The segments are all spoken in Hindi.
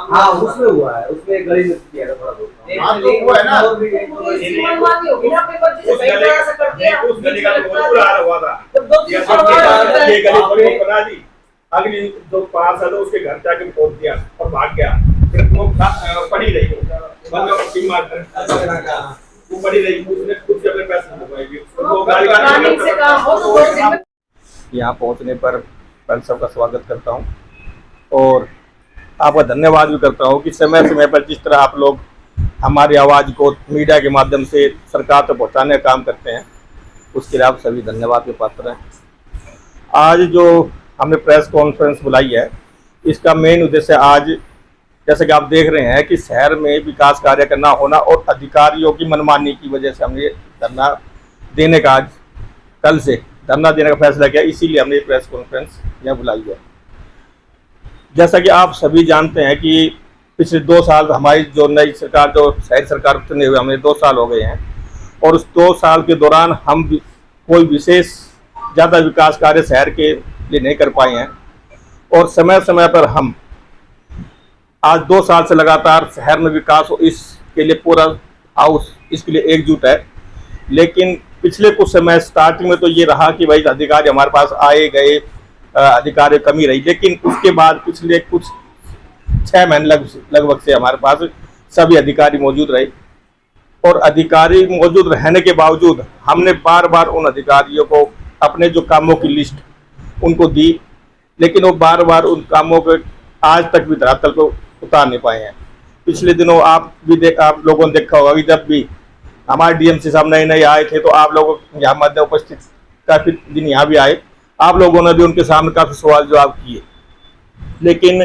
हाँ उसमें हुआ है, उसमें गली में किया था थोड़ा बहुत। हुआ है ना, उस गली का तो पूरा हाल हुआ था। ये गली बना दी, अगली जो पास है उसके घर जाके पहुंच दिया और भाग गया। फिर वो पड़ी रही, वो पड़ी रही, उसने खुद से अपने पैसे लगवाए। यहाँ पहुँचने पर मैं सबका स्वागत करता हूँ और आपका धन्यवाद भी करता हूँ कि समय समय पर जिस तरह आप लोग हमारी आवाज़ को मीडिया के माध्यम से सरकार तक पहुँचाने का काम करते हैं, उसके लिए आप सभी धन्यवाद के पात्र हैं। आज जो हमने प्रेस कॉन्फ्रेंस बुलाई है, इसका मेन उद्देश्य आज जैसे कि आप देख रहे हैं कि शहर में विकास कार्य का ना होना और अधिकारियों की मनमानी की वजह से हमने धरना देने का आज कल से धरना देने का फैसला किया, इसीलिए हमने प्रेस कॉन्फ्रेंस यहाँ बुलाई है। जैसा कि आप सभी जानते हैं कि पिछले 2 साल हमारी जो नई सरकार, जो शहरी सरकार चुने हुए हमें 2 साल हो गए हैं और उस 2 साल के दौरान हम कोई विशेष ज़्यादा विकास कार्य शहर के लिए नहीं कर पाए हैं और समय समय पर हम आज 2 साल से लगातार शहर में विकास हो इसके लिए पूरा हाउस इसके लिए एकजुट है। लेकिन पिछले कुछ समय स्टार्टिंग में तो ये रहा कि भाई अधिकारी हमारे पास आए गए, अधिकारी कमी रही, लेकिन उसके बाद पिछले कुछ 6 महीने लगभग से हमारे पास सभी अधिकारी मौजूद रहे और अधिकारी मौजूद रहने के बावजूद हमने बार बार उन अधिकारियों को अपने जो कामों की लिस्ट उनको दी, लेकिन वो बार बार उन कामों को आज तक भी धरातल को उतार नहीं पाए हैं। पिछले दिनों आप लोगों ने देखा होगा कि जब भी हमारे डीएमसी साहब नए नए आए थे तो आप लोगों यहाँ मध्य उपस्थित काफ़ी दिन यहाँ भी आए, आप लोगों ने भी उनके सामने काफ़ी सवाल जवाब किए। लेकिन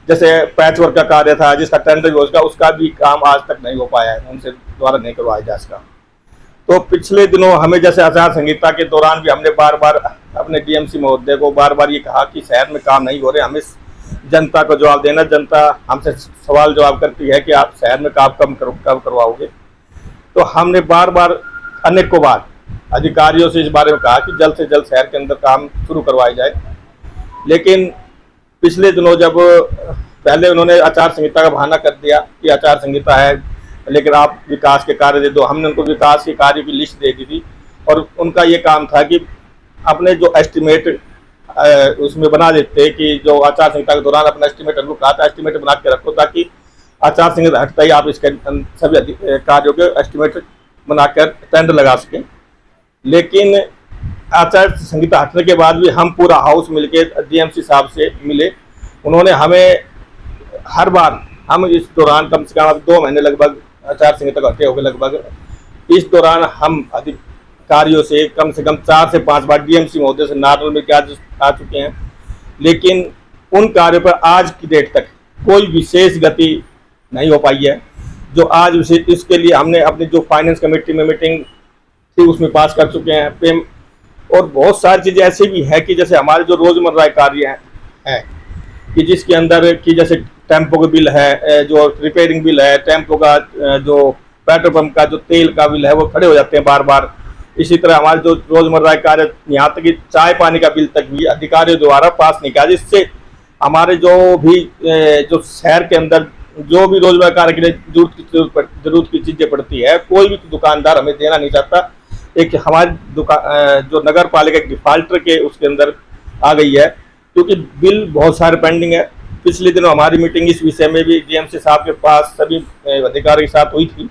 जैसे पैच वर्क का कार्य था जिसका टेंडर हो उसका भी काम आज तक नहीं हो पाया है, उनसे द्वारा नहीं करवाया जा सका। तो पिछले दिनों हमें जैसे आचार संहिता के दौरान भी हमने बार बार अपने डीएमसी महोदय को बार बार ये कहा कि शहर में काम नहीं हो रहे, हमें जनता को जवाब देना, जनता हमसे सवाल जवाब करती है कि आप शहर में काम कब करवाओगे। तो हमने बार बार अनेकों बार अधिकारियों से इस बारे में कहा कि जल्द से जल्द शहर के अंदर काम शुरू करवाया जाए। लेकिन पिछले दिनों जब पहले उन्होंने आचार संहिता का बहाना कर दिया कि आचार संहिता है लेकिन आप विकास के कार्य दे दो, हमने उनको विकास के कार्य की लिस्ट दे दी थी और उनका ये काम था कि अपने जो एस्टिमेट उसमें बना देते कि जो आचार संहिता के दौरान अपना एस्टिमेट उनको कहा था एस्टिमेट बना के रखो ताकि आचार संहिता हटता ही आप इसके सभी कार्यों के एस्टिमेट बनाकर टेंडर लगा सकें। लेकिन आचार संहिता हटने के बाद भी हम पूरा हाउस मिलके डीएमसी साहब से मिले, उन्होंने हमें हर बार, हम इस दौरान कम से कम 2 महीने लगभग आचार संहिता हटे हो गए लगभग, इस दौरान हम अधिकारियों से कम 4 से 5 बार डीएमसी महोदय से नार्मल में क्या आ चुके हैं, लेकिन उन कार्यों पर आज की डेट तक कोई विशेष गति नहीं हो पाई है। जो आज इसके लिए हमने अपनी जो फाइनेंस कमेटी में मीटिंग थी उसमें पास कर चुके हैं और बहुत सारी चीज़ें ऐसी भी है कि जैसे हमारे जो रोज़मर्रा कार्य हैं कि जिसके अंदर कि जैसे टेम्पो का बिल है, जो रिपेयरिंग बिल है, टेम्पो का जो पेट्रोल पंप का जो तेल का बिल है वो खड़े हो जाते हैं बार बार। इसी तरह हमारे जो रोज़मर्रा कार्य यहाँ तक कि चाय पानी का बिल तक भी अधिकारियों द्वारा पास नहीं किया, जिससे हमारे जो भी जो शहर के अंदर जो भी रोजमर्रा कार्य के लिए जरूरत की चीज़ें पड़ती है, कोई भी दुकानदार हमें देना नहीं चाहता। एक हमारी दुकान जो नगर पालिका डिफाल्टर के उसके अंदर आ गई है क्योंकि बिल बहुत सारे पेंडिंग है। पिछले दिनों हमारी मीटिंग इस विषय में भी डीएमसी साहब के पास सभी अधिकारियों के साथ हुई थी।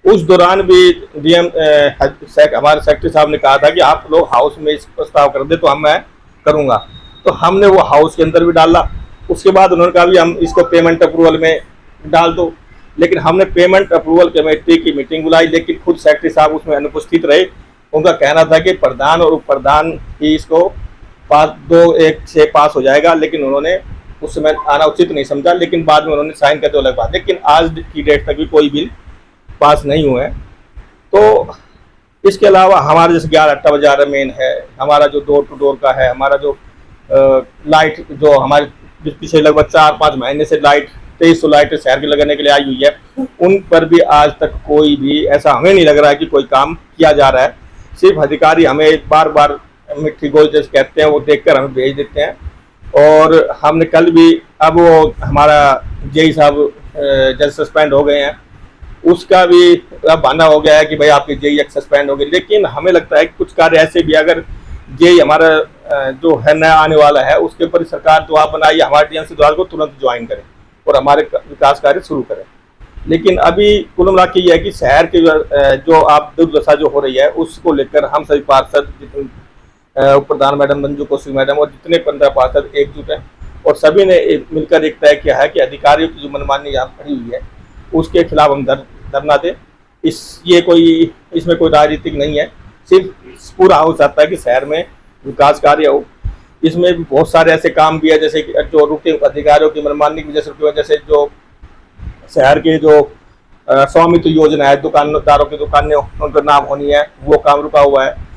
उस दौरान भी हमारे सेक्रेटरी साहब ने कहा था कि आप लोग हाउस में इस प्रस्ताव कर दे तो मैं करूँगा, तो हमने वो हाउस के अंदर भी डाला। उसके बाद उन्होंने कहा भी हम इसको पेमेंट अप्रूवल में डाल दो, लेकिन हमने पेमेंट अप्रूवल कमेटी की मीटिंग बुलाई लेकिन खुद सेक्रेटरी साहब उसमें अनुपस्थित रहे। उनका कहना था कि प्रधान और उप प्रधान ही इसको 2-1 से पास हो जाएगा, लेकिन उन्होंने उस समय आना उचित नहीं समझा, लेकिन बाद में उन्होंने साइन कर दिया अलग बात। लेकिन आज की डेट तक भी कोई बिल पास नहीं हुए। तो इसके अलावा हमारे जैसे 11 बाजार मेन है, हमारा जो डोर टू डोर का है, हमारा जो लाइट जो हमारे पिछले लगभग 4-5 महीने से लाइट 2300 लाइट शहर के लगाने के लिए आई हुई है, उन पर भी आज तक कोई भी ऐसा हमें नहीं लग रहा है कि कोई काम किया जा रहा है। सिर्फ अधिकारी हमें बार बार मिट्टी गोल जैसे कहते हैं वो देखकर हमें भेज देते हैं। और हमने कल भी, अब वो हमारा जेई साहब जज सस्पेंड हो गए हैं, उसका भी अब बहाना हो गया है कि भाई आपके जेई सस्पेंड हो गए। लेकिन हमें लगता है कि कुछ कार्य ऐसे भी, अगर जेई हमारा जो है नया आने वाला है उसके ऊपर सरकार दुआ बनाई, हमारे डीएमसी द्वारा को तुरंत ज्वाइन करें और हमारे विकास कार्य शुरू करें। लेकिन अभी कुल मिला के ये है कि शहर के जो आप दुर्दशा जो हो रही है उसको लेकर हम सभी पार्षद, प्रधान मैडम मंजू कौशिक मैडम और जितने 15 पार्षद एकजुट हैं और सभी ने मिलकर एक तय किया है कि अधिकारियों की जो मनमानी यहाँ खड़ी हुई है उसके खिलाफ हम धरना दें। इसमें कोई राजनीतिक नहीं है, सिर्फ पूरा हो सकता है कि शहर में विकास कार्य हो। इसमें भी बहुत सारे ऐसे काम भी है जैसे कि जो रुके अधिकारियों की मनमानी की वजह से जो शहर के जो स्वामित्व योजना है, दुकानदारों की दुकानें उनका नाम होनी है, वो काम रुका हुआ है।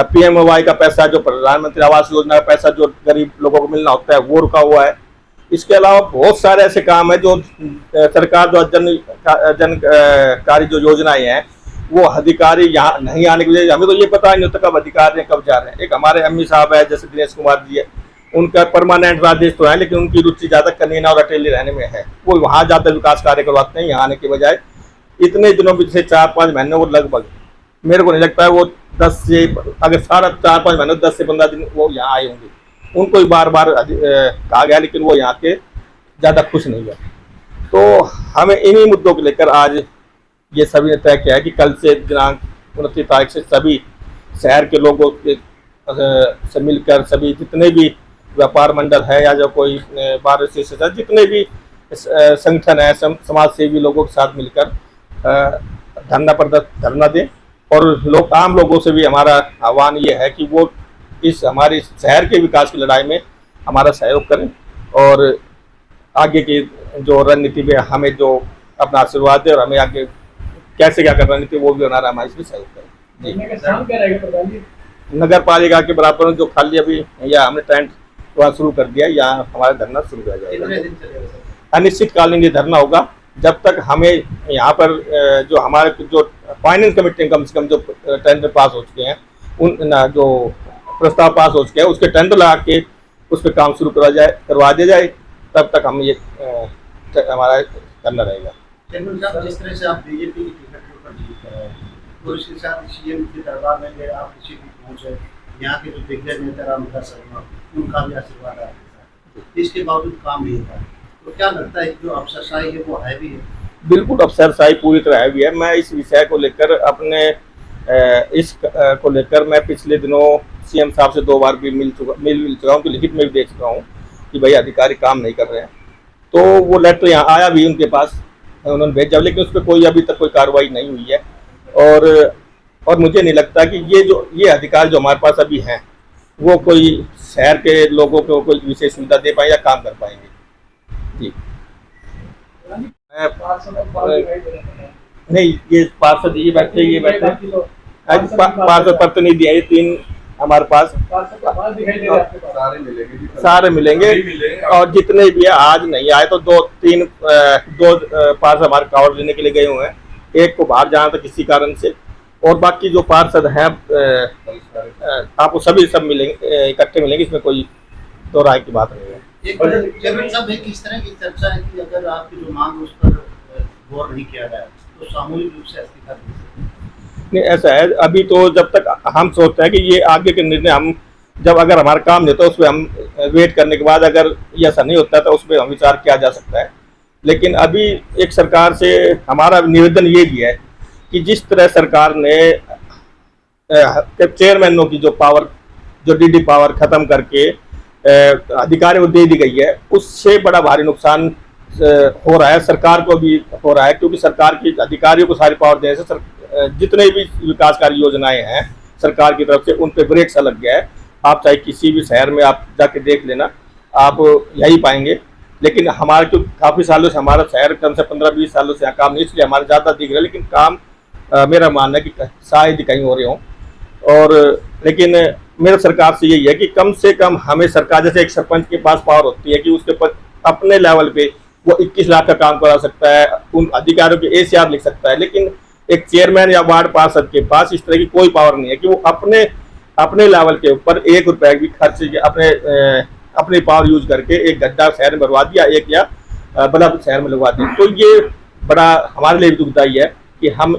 PMOY का पैसा, जो प्रधानमंत्री आवास योजना का पैसा जो गरीब लोगों को मिलना होता है, वो रुका हुआ है। इसके अलावा बहुत सारे ऐसे काम है जो सरकार जो जनकारी जो योजनाएं हैं वो अधिकारी यहाँ नहीं आने की वजह से हमें तो ये पता नहीं होता कब अधिकारी कब जा रहे हैं। एक हमारे एमई साहब है जैसे दिनेश कुमार जी है, उनका परमानेंट राजेश तो है लेकिन उनकी रुचि ज़्यादा कन्वीना और अकेले रहने में है, वो वहाँ जाकर विकास कार्य करवाते हैं, यहाँ आने के बजाय इतने दिनों से 4-5 महीने वो लगभग, मेरे को नहीं लगता है वो 10 से, अगर सारा 4-5 महीने 10 से 15 दिन वो यहाँ आए होंगे। उनको भी बार बार कहा गया लेकिन वो यहाँ के ज़्यादा खुश नहीं है। तो हमें इन्हीं मुद्दों को लेकर आज ये सभी ने तय किया है कि कल से दिनांक 29 तारीख से सभी शहर के लोगों के से मिलकर सभी जितने भी व्यापार मंडल है या जो कोई बार एसोसिएशन, जितने भी संगठन है, समाज सेवी लोगों के साथ मिलकर धरना दें। और आम लोगों से भी हमारा आह्वान ये है कि वो इस हमारे शहर के विकास की लड़ाई में हमारा सहयोग करें और आगे की जो रणनीति में हमें जो अपना आशीर्वाद दे और हमें आगे कैसे क्या करना रणनीति वो भी बनाना, हमारे इसमें सहयोग करें। नगर पालिका के बराबर जो खाली अभी या हमने टेंट वहाँ शुरू कर दिया, यहाँ हमारा धरना शुरू किया जाएगा। अनिश्चितकालीन ये धरना होगा जब तक हमें यहाँ पर जो हमारे जो फाइनेंस कमेटी कम से कम जो टेंडर पास हो चुके हैं, उन जो प्रस्ताव पास हो चुके हैं उसके टेंडर लगा के उस पर काम शुरू करवा दिया जाए, तब तक हम ये हमारा करना रहेगा। जिस तरह से आप बीजेपी की टिकट पर जीत रहे हैं तो इसके साथ सीएम के दरबार में गए, आप किसी भी पहुंचे, यहाँ के जो दिग्गज नेता रामविलास शर्मा, उनका भी आशीर्वाद आपके साथ, इसके बावजूद काम नहीं था, तो क्या लगता है कि जो अफसरशाही है वो है भी है? बिल्कुल अफसरशाही पूरी तरह है भी है। मैं इस विषय को लेकर को लेकर मैं पिछले दिनों सीएम साहब से 2 बार भी मिल चुका हूँ, उनकी लिखित में भी दे चुका हूँ कि भाई अधिकारी काम नहीं कर रहे हैं। तो वो लेटर यहाँ आया भी उनके पास, उन्होंने भेजा, लेकिन उस पर कोई अभी तक कोई कार्रवाई नहीं हुई है। और मुझे नहीं लगता कि ये अधिकार जो हमारे पास अभी हैं वो कोई शहर के लोगों को कोई विशेष सुविधा दे पाए या काम कर पाएंगे। जी नहीं, ये पार्षद ये बैठे पार्षद पत्र नहीं दिया, ये 3 हमारे पास सारे मिलेंगे और जितने भी आज नहीं आए तो 2-3 पार्षद हमारे कावड़ लेने के लिए गए हुए हैं, एक को बाहर जाना था किसी कारण से, और बाकी जो पार्षद हैं आपको सब मिलेंगे, इकट्ठे मिलेंगे, इसमें कोई दो राय की बात नहीं है। किस तरह की चर्चा है कि अगर आपकी जो मांग उस पर गौर नहीं किया जाए तो सामूहिक रूप से इस्तीफा नहीं, ऐसा है अभी तो जब तक हम सोचते हैं कि ये आगे के निर्णय हम जब अगर हमारा काम नहीं तो उस पर हम वेट करने के बाद अगर ये ऐसा नहीं होता तो उस पर हम विचार किया जा सकता है। लेकिन अभी एक सरकार से हमारा निवेदन ये भी है कि जिस तरह सरकार ने चेयरमैनों की जो पावर, जो डीडी पावर खत्म करके अधिकारियों को दे दी गई है, उससे बड़ा भारी नुकसान हो रहा है, सरकार को भी हो रहा है, क्योंकि सरकार की अधिकारियों को सारी पावर देने से जितने भी विकासकारी योजनाएं हैं सरकार की तरफ से उन पर ब्रेक सा लग गया है। आप चाहे किसी भी शहर में आप जाके देख लेना, आप यही पाएंगे। लेकिन हमारे जो काफ़ी सालों से हमारा शहर कम से 15-20 सालों से यहाँ काम नहीं, इसलिए हमारे ज़्यादा दिख रहा है, लेकिन काम मेरा मानना है कि शायद कहीं हो रहे हों। और लेकिन मेरा सरकार से यही है कि कम से कम हमें सरकार, जैसे एक सरपंच के पास पावर होती है कि उसके ऊपर अपने लेवल पे वो 21 लाख का काम करा सकता है, उन अधिकारियों के ACR लिख सकता है, लेकिन एक चेयरमैन या वार्ड पार्षद के पास इस तरह की कोई पावर नहीं है कि वो अपने अपने लेवल के ऊपर 1 रुपए भी खर्च अपने पावर यूज करके एक गड्ढा शहर में भरवा दिया, एक या बल्ब शहर में लगवा दिया। तो ये बड़ा हमारे लिए भी दुखदाई है कि हम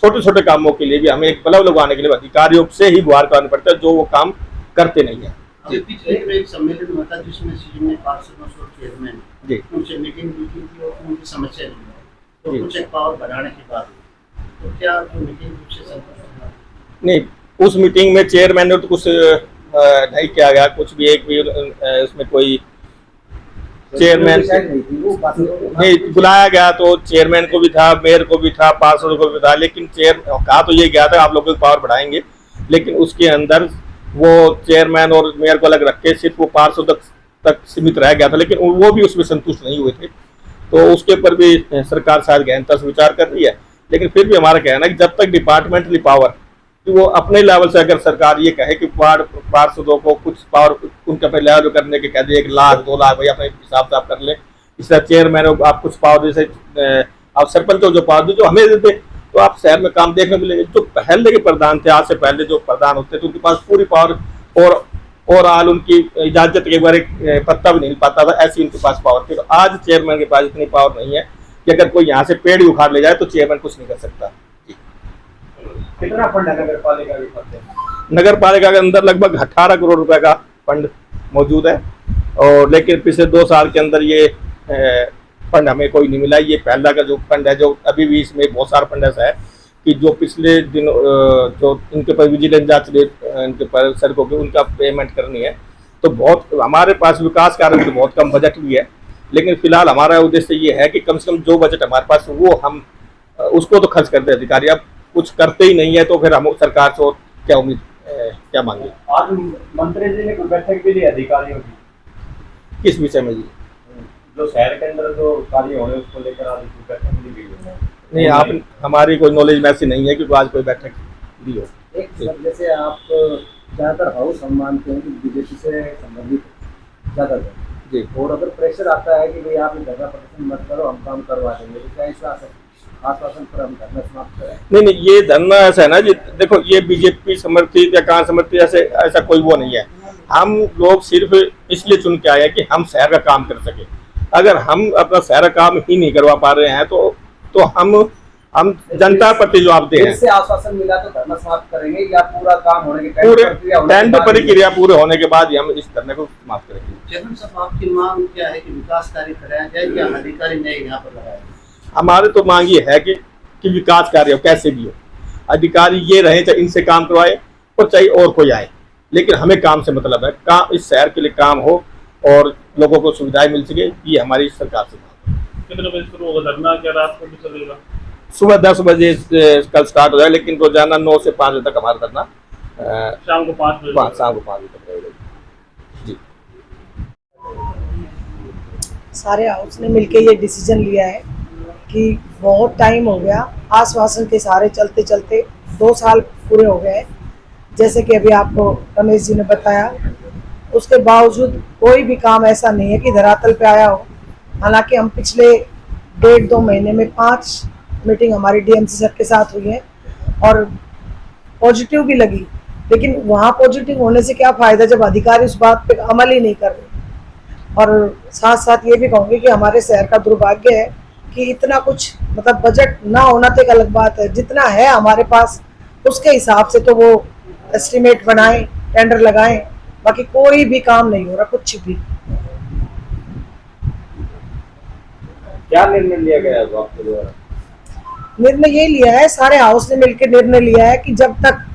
छोटे छोटे कामों के लिए भी हमें एक बल्ब लगवाने के लिए अधिकारियों से ही गुहार कराना पड़ता है, जो वो काम करते नहीं है। अभी पिछले एक सम्मेलन हुआ था जिसमें सीएम ने पार्षदों और चेयरमैन जी उनसे मीटिंग की थी और उनकी समस्या तो कुछ एक पावर बढ़ाने की बात हुई, तो क्या जो मीटिंग उससे संतुष्ट हुआ? नहीं, उस मीटिंग में चेयरमैन ने तो कुछ नहीं किया गया, कुछ भी एक भी उसमें कोई चेयरमैन नहीं बुलाया गया। तो चेयरमैन को भी था, मेयर को भी था, पार्षदों को भी था, लेकिन कहा तो ये गया था आप लोगों की पावर बढ़ाएंगे, लेकिन उसके अंदर वो चेयरमैन और मेयर को अलग रख के सिर्फ वो पार्षदों तक सीमित रह गया था, लेकिन वो भी उसमें संतुष्ट नहीं हुए थे। तो उसके ऊपर भी सरकार शायद गहनता से विचार कर रही है, लेकिन फिर भी हमारा कहना है कि जब तक डिपार्टमेंटली पावर कि वो अपने लेवल से अगर सरकार ये कहे कि पार्षदों को कुछ पावर उनके अपने लेवल करने के कह दे 1 लाख 2 लाख भाई अपने हिसाब से आप कर ले, इस तरह चेयरमैन आप कुछ पावर जैसे आप सरपंच को जो पावर दे जो हमें देते तो आप शहर में काम देखने को मिलेंगे। जो पहले के प्रधान थे, आज से पहले जो प्रधान होते थे उनके पास पूरी पावर और आल उनकी इजाजत के बारे पत्ता भी नहीं पाता था, ऐसी उनके पास पावर थी। तो आज चेयरमैन के पास इतनी पावर नहीं है कि अगर कोई यहाँ से पेड़ ही उखाड़ ले जाए तो चेयरमैन कुछ नहीं कर सकता। कितना फंड है नगर पालिका के पास? नगर पालिका के अंदर लगभग 18 करोड़ रुपए का फंड मौजूद है, और लेकिन पिछले 2 साल के अंदर ये फंड हमें कोई नहीं मिला। ये पहला का जो फंड है, जो अभी भी इसमें बहुत सारा फंड ऐसा है कि जो पिछले दिन जो इनके पर विजिलेंस जांच इनके पर सड़कों की उनका पेमेंट करनी है। तो बहुत हमारे पास विकास कार्य तो बहुत कम बजट भी है, लेकिन फिलहाल हमारा उद्देश्य ये है कि कम से कम जो बजट हमारे पास वो हम उसको तो खर्च करते अधिकारी, अब कुछ करते ही नहीं है तो फिर हम सरकार से क्या उम्मीद क्या मांगे। आज मंत्री जी ने कोई बैठक भी ली अधिकारियों की, किस विषय में जी? जो शहर के अंदर जो कार्य हो रहे हैं उसको लेकर आज बैठक ली गई है? नहीं, आप हमारी कोई नॉलेज में ऐसी नहीं है कि आज कोई बैठक दी हो। एक जैसे आप ज्यादातर हाउस हम मानते हैं कि बीजेपी से संबंधित ज्यादातर जी, और अगर प्रेशर आता है कि भाई आप धरना प्रदर्शन मत करो हम काम करवा देंगे, तो क्या ऐसा आश्वासन पर हम धरना समाप्त करें? नहीं, ये धरना ऐसा है ना जी, देखो ये बीजेपी समर्थित या कहाँ समर्थित ऐसा कोई वो नहीं है। हम लोग सिर्फ इसलिए चुन के आए हैं कि हम शहर का काम कर सके। अगर हम अपना शहर का काम ही नहीं करवा पा रहे हैं तो हम जनता प्रति जवाबदेह हैं। इससे आश्वासन मिला तो धरना समाप्त करेंगे या पूरा काम होने के पूरे टेंडर प्रक्रिया पूरे होने के बाद ही हम इस धरने को समाप्त करेंगे। चेयरमैन साहब, आपकी मांग क्या है कि विकास कार्य कराया जाए या अधिकारी ने यहाँ पर लगाया? हमारे तो मांग ये है कि विकास कार्य कैसे भी हो, अधिकारी ये रहे चाहे इनसे काम करवाए और चाहे और कोई आए, लेकिन हमें काम से मतलब है, काम इस शहर के लिए काम हो और लोगों को सुविधाएं मिल सके, ये हमारी सरकार से मांग है। कितने बजे शुरू होगा धरना? क्या रात को भी चलेगा? सुबह 10 बजे कल स्टार्ट हो जाए, लेकिन रोजाना 9 से 5 बजे तक हमारा धरना शाम को 5 बजे शाम को 5 बजे तक रहेगा जी। सारे हाउस ने मिलकर ये डिसीजन लिया है कि बहुत टाइम हो गया, आश्वासन के सहारे चलते चलते 2 साल पूरे हो गए। जैसे कि अभी आपको रमेश जी ने बताया, उसके बावजूद कोई भी काम ऐसा नहीं है कि धरातल पे आया हो। हालांकि हम पिछले 1.5-2 महीने में 5 मीटिंग हमारी डीएमसी सर के साथ हुई है और पॉजिटिव भी लगी, लेकिन वहाँ पॉजिटिव होने से क्या फ़ायदा जब अधिकारी उस बात पे अमल ही नहीं कर रहे। और साथ साथ ये भी कहूँगी कि हमारे शहर का दुर्भाग्य है कि इतना कुछ मतलब बजट ना होना तो एक अलग बात है, जितना है हमारे पास उसके हिसाब से तो वो एस्टिमेट बनाएं, टेंडर लगाएं, बाकी कोई भी काम नहीं हो रहा, कुछ भी। क्या निर्णय लिया गया है आपके द्वारा? निर्णय ये लिया है, सारे हाउस ने मिलकर निर्णय लिया है कि जब तक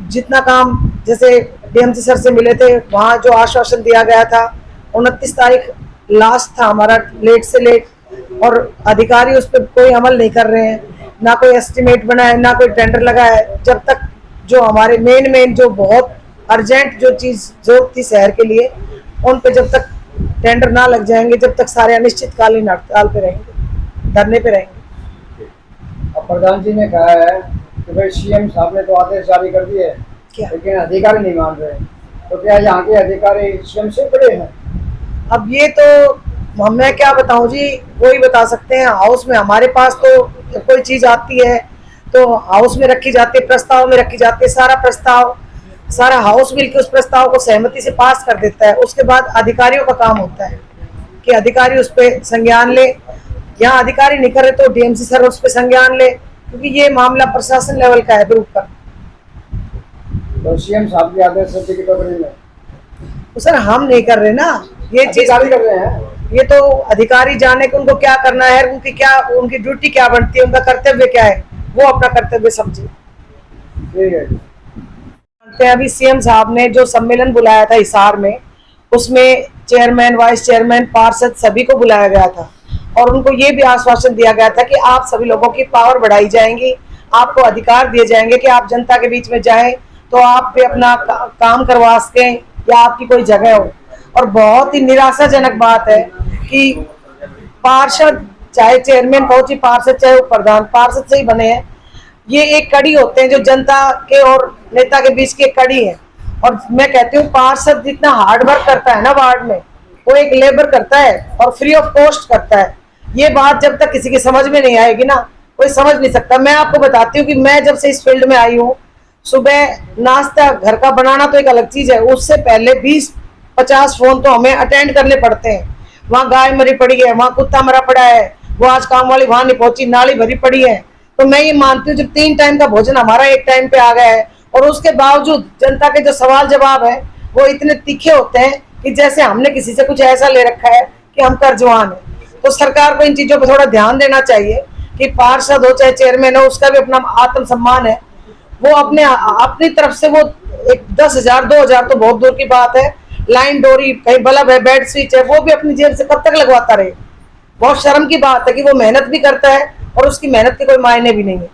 जितना काम, जैसे डीएमसी सर से मिले थे वहाँ जो आश्वासन दिया गया था 29 तारीख लास्ट था हमारा, लेट से लेट, और अधिकारी उस पर कोई अमल नहीं कर रहे हैं, ना कोई एस्टिमेट बनाया, ना कोई टेंडर लगाया है। जब तक जो हमारे मेन जो बहुत अर्जेंट जो चीज़ जरूरत थी शहर के लिए, उन पे जब तक टेंडर ना लग जाएंगे, जब तक सारे अनिश्चितकालीन हड़ताल पे रहेंगे, धरने पे रहेंगे। अब प्रधान जी ने कहा है कि भाई सीएम साहब ने तो आदेश जारी कर दिए, लेकिन अधिकारी नहीं मान रहे, तो क्या यहाँ के अधिकारी सीएम से बड़े हैं? अब ये तो मैं क्या बताऊं जी, वही बता सकते हैं। हाउस में हमारे पास तो कोई चीज़ आती है तो हाउस में रखी जाती है, प्रस्ताव में रखी जाती है, सारा हाउस मिलकर उस प्रस्ताव को सहमति से पास कर देता है। उसके बाद अधिकारियों का काम होता है कि अधिकारी उस पर संज्ञान ले, यहाँ अधिकारी नहीं करे तो डीएमसी सर उस पर संज्ञान ले, क्योंकि ये मामला प्रशासन लेवल का है ग्रुप का। तो सीएम साहब के आदेश से टिकट में तो सर हम नहीं कर रहे ना, ये चीज अधिकारी कर रहे हैं। ये तो अधिकारी जाने कि उनको क्या करना है, उनकी ड्यूटी क्या बनती है, उनका कर्तव्य क्या है, वो अपना कर्तव्य समझे। ठीक है। अभी सीएम साहब ने जो सम्मेलन बुलाया था हिसार में, उसमें चेयरमैन, वाइस चेयरमैन, पार्षद सभी को बुलाया गया था और उनको ये भी आश्वासन दिया गया था कि आप सभी लोगों की पावर बढ़ाई जाएंगी, आपको अधिकार दिए जाएंगे कि आप जनता के बीच में जाएं तो आप भी अपना काम करवा सकें या आपकी कोई जगह हो। और बहुत ही निराशाजनक बात है कि पार्षद चाहे चेयरमैन पहुंची, पार्षद चाहे वो प्रधान, पार्षद से ही बने हैं। ये एक कड़ी होते हैं जो जनता के और नेता के बीच की एक कड़ी है। और मैं कहती हूँ पार्षद जितना हार्ड वर्क करता है ना वार्ड में, वो एक लेबर करता है और फ्री ऑफ कॉस्ट करता है। ये बात जब तक किसी की समझ में नहीं आएगी ना, कोई समझ नहीं सकता। मैं आपको बताती हूँ कि मैं जब से इस फील्ड में आई हूँ, सुबह नाश्ता घर का बनाना तो एक अलग चीज है, उससे पहले 20-50 फोन तो हमें अटेंड करने पड़ते हैं। वहाँ गाय मरी पड़ी है, वहाँ कुत्ता मरा पड़ा है, वो आज काम वाली वहां नहीं पहुंची, नाली भरी पड़ी है। तो मैं ये मानती हूँ जब 3 टाइम का भोजन हमारा एक टाइम पे आ गया है और उसके बावजूद जनता के जो सवाल जवाब है वो इतने तीखे होते हैं कि जैसे हमने किसी से कुछ ऐसा ले रखा है कि हम कर्जवान है। तो सरकार को इन चीजों पर थोड़ा ध्यान देना चाहिए कि पार्षद हो चाहे चेयरमैन हो, उसका भी अपना आत्मसम्मान है। वो अपनी तरफ से वो 10,000-2,000 तो बहुत दूर की बात है, लाइन डोरी, कहीं बल्ब है, बेड स्विच है, वो भी अपनी जेब से कब तक लगवाता रहे। बहुत शर्म की बात है कि वो मेहनत भी करता है और उसकी मेहनत के कोई मायने भी नहीं है।